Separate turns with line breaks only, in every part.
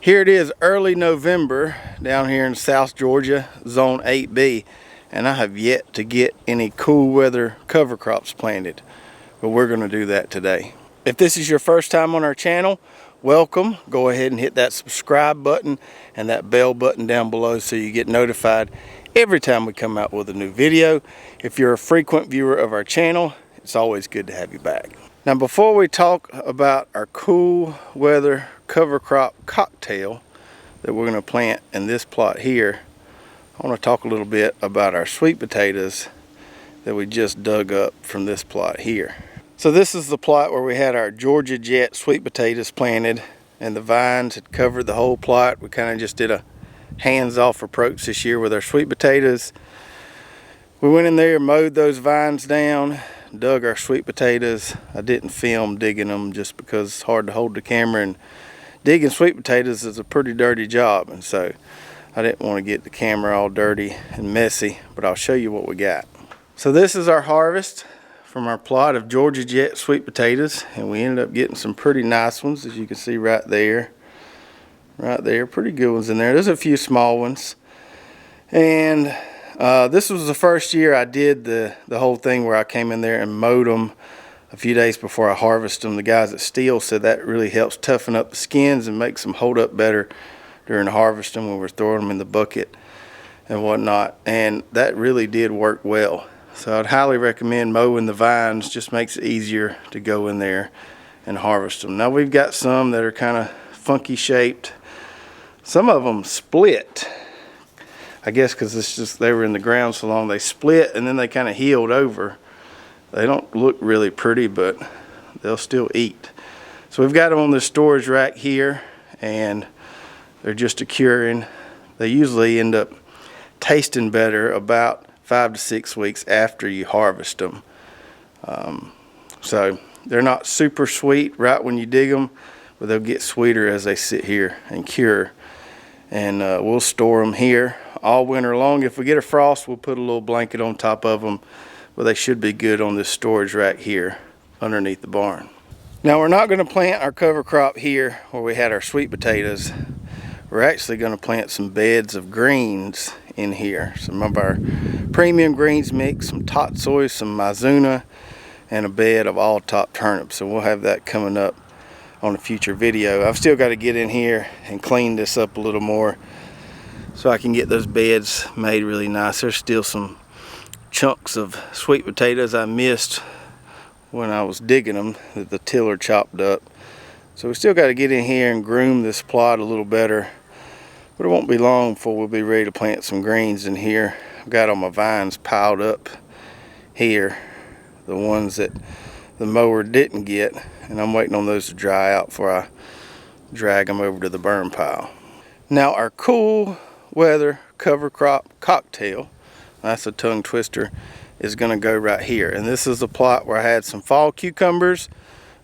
Here it is, early November down here in South Georgia, Zone 8B, and I have yet to get any cool weather cover crops planted, but we're going to do that today. If this is your first time on our channel, welcome. Go ahead and hit that subscribe button and that bell button down below so you get notified every time we come out with a new video. If you're a frequent viewer of our channel, it's always good to have you back. Now, before we talk about our cool weather cover crop cocktail that we're going to plant in this plot here, I want to talk a little bit about our sweet potatoes that we just dug up from this plot here. So this is the plot where we had our Georgia Jet sweet potatoes planted, and the vines had covered the whole plot. We kind of just did a hands-off approach this year with our sweet potatoes. We went in there, mowed those vines down, dug our sweet potatoes. I didn't film digging them just because it's hard to hold the camera, and digging sweet potatoes is a pretty dirty job, and so I didn't want to get the camera all dirty and messy, but I'll show you what we got. So this is our harvest from our plot of Georgia Jet sweet potatoes, and we ended up getting some pretty nice ones, as you can see right there. Right there, pretty good ones in there. There's a few small ones, and this was the first year I did the whole thing where I came in there and mowed them a few days before I harvested them. The guys at Steel said that really helps toughen up the skins and makes them hold up better during harvesting when we're throwing them in the bucket and whatnot, and that really did work well. So I'd highly recommend mowing the vines. Just makes it easier to go in there and harvest them. Now we've got some that are kind of funky shaped. Some of them split, I guess because it's just they were in the ground so long, they split and then they kind of healed over. They don't look really pretty, but they'll still eat. So we've got them on the storage rack here, and they're just a curing. They usually end up tasting better about 5 to 6 weeks after you harvest them. So they're not super sweet right when you dig them, but they'll get sweeter as they sit here and cure. And we'll store them here all winter long. If we get a frost, we'll put a little blanket on top of them, but they should be good on this storage rack here underneath the barn. Now we're not going to plant our cover crop here where we had our sweet potatoes. We're actually going to plant some beds of greens in here. Some of our premium greens mix, some tatsoi, some mizuna, and a bed of all top turnips. So we'll have that coming up on a future video. I've still got to get in here and clean this up a little more so I can get those beds made really nice. There's still some chunks of sweet potatoes I missed when I was digging them that the tiller chopped up. So we still got to get in here and groom this plot a little better, but it won't be long before we'll be ready to plant some greens in here. I've got all my vines piled up here, the ones that the mower didn't get, and I'm waiting on those to dry out before I drag them over to the burn pile. Now our cool weather cover crop cocktail, that's a tongue twister, is going to go right here. And this is the plot where I had some fall cucumbers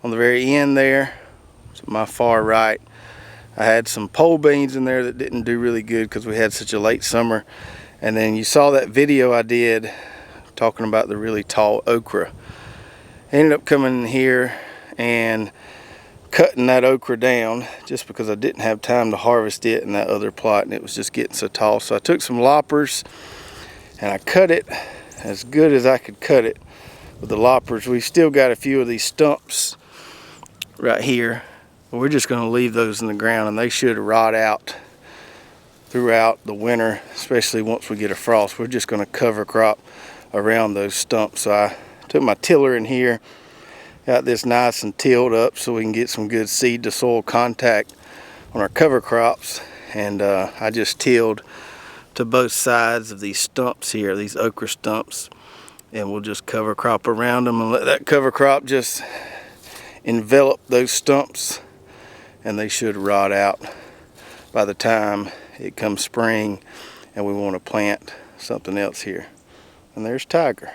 on the very end there, to my far right. I had some pole beans in there that didn't do really good because we had such a late summer. And then you saw that video I did talking about the really tall okra. I ended up coming in here and cutting that okra down just because I didn't have time to harvest it in that other plot, and it was just getting so tall. So I took some loppers and I cut it as good as I could cut it with the loppers. We still got a few of these stumps right here, but we're just going to leave those in the ground, and they should rot out throughout the winter, especially once we get a frost. We're just going to cover crop around those stumps. So I took my tiller in here, got this nice and tilled up so we can get some good seed to soil contact on our cover crops, and I just tilled to both sides of these stumps here, these okra stumps, and we'll just cover crop around them and let that cover crop just envelop those stumps, and they should rot out by the time it comes spring and we want to plant something else here. And there's Tiger.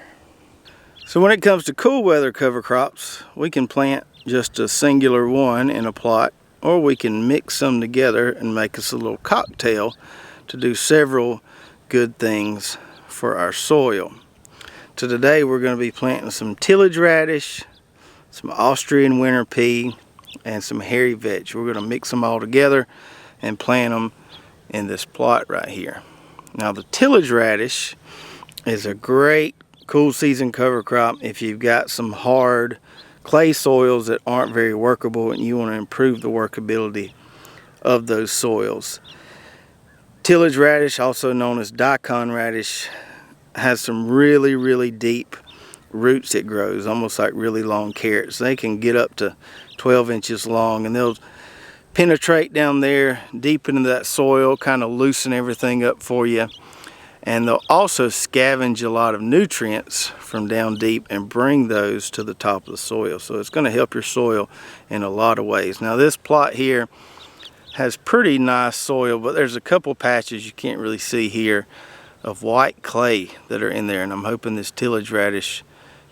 So when it comes to cool weather cover crops, we can plant just a singular one in a plot, or we can mix them together and make us a little cocktail to do several good things for our soil. So today we're going to be planting some tillage radish, some Austrian winter pea, and some hairy vetch. We're going to mix them all together and plant them in this plot right here. Now the tillage radish is a great cool season cover crop if you've got some hard clay soils that aren't very workable and you want to improve the workability of those soils. Tillage radish, also known as daikon radish, has some really deep roots it grows, almost like really long carrots. They can get up to 12 inches long, and they'll penetrate down there deep into that soil, kind of loosen everything up for you. And they'll also scavenge a lot of nutrients from down deep and bring those to the top of the soil. So it's going to help your soil in a lot of ways. Now this plot here has pretty nice soil, but there's a couple patches you can't really see here of white clay that are in there, and I'm hoping this tillage radish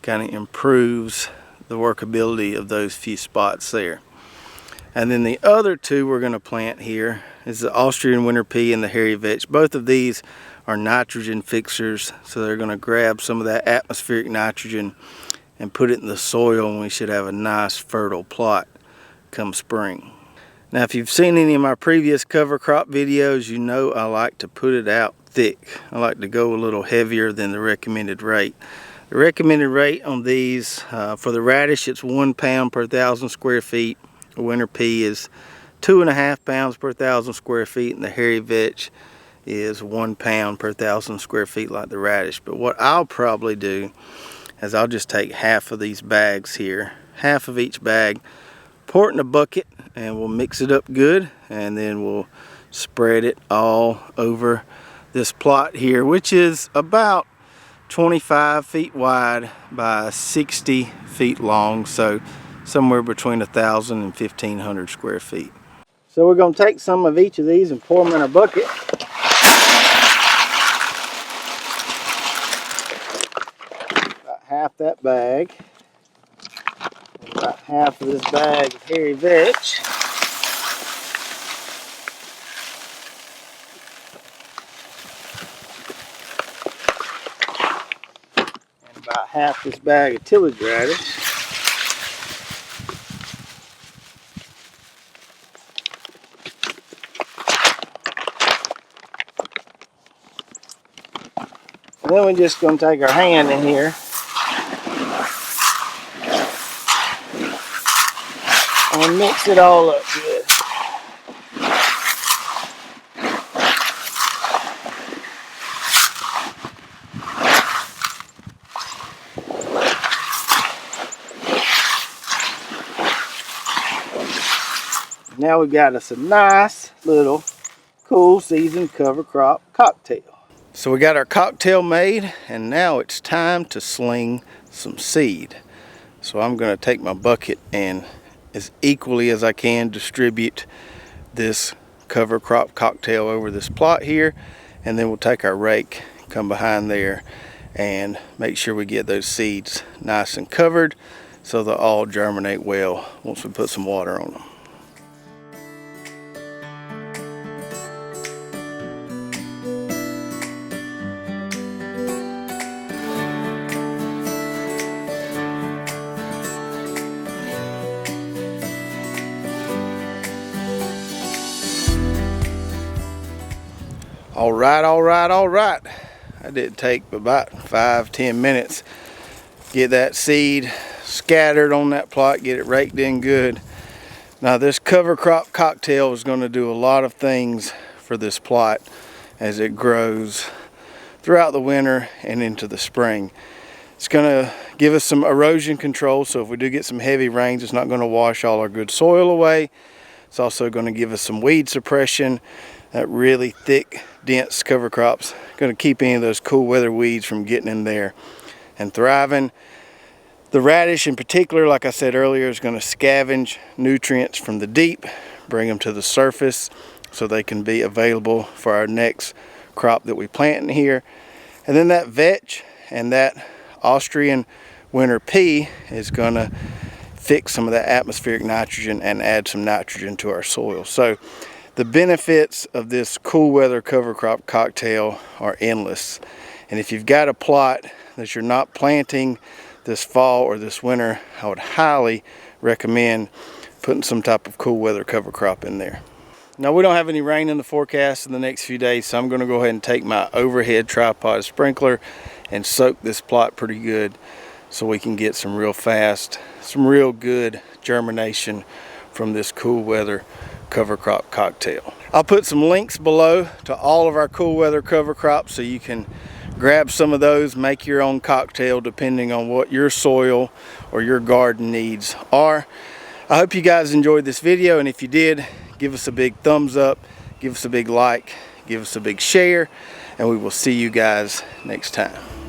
kind of improves the workability of those few spots there. And then the other two we're going to plant here is the Austrian winter pea and the hairy vetch. Both of these are nitrogen fixers, so they're going to grab some of that atmospheric nitrogen and put it in the soil, and we should have a nice fertile plot come spring. Now if you've seen any of my previous cover crop videos, you know I like to put it out thick. I like to go a little heavier than the recommended rate. The recommended rate on these, for the radish, it's 1 pound per 1,000 square feet. The winter pea is 2.5 pounds per 1,000 square feet, and the hairy vetch is 1 pound per 1,000 square feet like the radish. But what I'll probably do is I'll just take half of these bags here, half of each bag, pour it in a bucket, and we'll mix it up good, and then we'll spread it all over this plot here, which is about 25 feet wide by 60 feet long, so somewhere between 1,000 and 1,500 square feet. So we're going to take some of each of these and pour them in our bucket. About half that bag. About half of this bag of hairy vetch. And about half this bag of tillage radish. And then we're just going to take our hand in here and mix it all up good. Now we've got us a nice little cool season cover crop cocktail. So we got our cocktail made, and now it's time to sling some seed. So I'm going to take my bucket and as equally as I can distribute this cover crop cocktail over this plot here, and then we'll take our rake, come behind there, and make sure we get those seeds nice and covered so they'll all germinate well once we put some water on them. All right. That did take about 5-10 minutes. Get that seed scattered on that plot, get it raked in good. Now this cover crop cocktail is going to do a lot of things for this plot as it grows throughout the winter and into the spring. It's going to give us some erosion control, so if we do get some heavy rains, it's not going to wash all our good soil away. It's also going to give us some weed suppression. That really thick, dense cover crop's going to keep any of those cool weather weeds from getting in there and thriving. The radish in particular, like I said earlier, is going to scavenge nutrients from the deep, bring them to the surface so they can be available for our next crop that we plant in here. And then that vetch and that Austrian winter pea is going to fix some of that atmospheric nitrogen and add some nitrogen to our soil. So the benefits of this cool weather cover crop cocktail are endless. And if you've got a plot that you're not planting this fall or this winter, I would highly recommend putting some type of cool weather cover crop in there. Now we don't have any rain in the forecast in the next few days, so I'm going to go ahead and take my overhead tripod sprinkler and soak this plot pretty good so we can get some real fast, some real good germination from this cool weather cover crop cocktail. I'll put some links below to all of our cool weather cover crops so you can grab some of those, make your own cocktail depending on what your soil or your garden needs are. I hope you guys enjoyed this video, and if you did, give us a big thumbs up, give us a big like, give us a big share, and we will see you guys next time.